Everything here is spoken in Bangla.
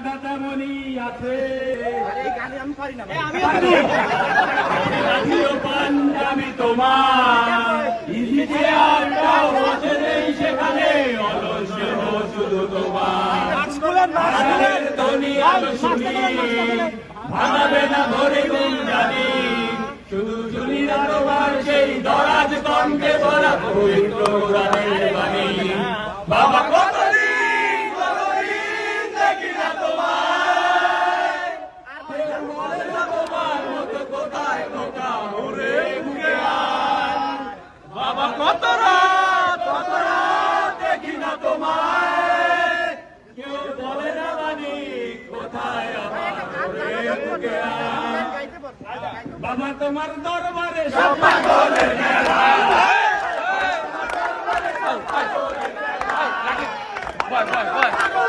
কথা তেমনই আছে। পাঞ্জাবি তোমার ইতিহাসটাও বসে নেই সেখানে, অলস শুধু তোমার ধ্বনি আলো শুনি, ভাঙাবে না ধরে গুণ জানি, শুধু শুনি না তোমার সেই দরাজ কণ্ঠে ভরা পবিত্র গানের বাণী। বাবা কতদিন দেখি না তোমায়, তোমার মতো কোথায় কোথা ঘুরে ঘুরে আয়। বাবা কত রাত দেখি না তোমায়, কেউ বলে না মানি কোথায় আমার ঘুরে ঘুরে আয়। বাবা তোমার দরবারে সব পাগলের মেলা, Vai.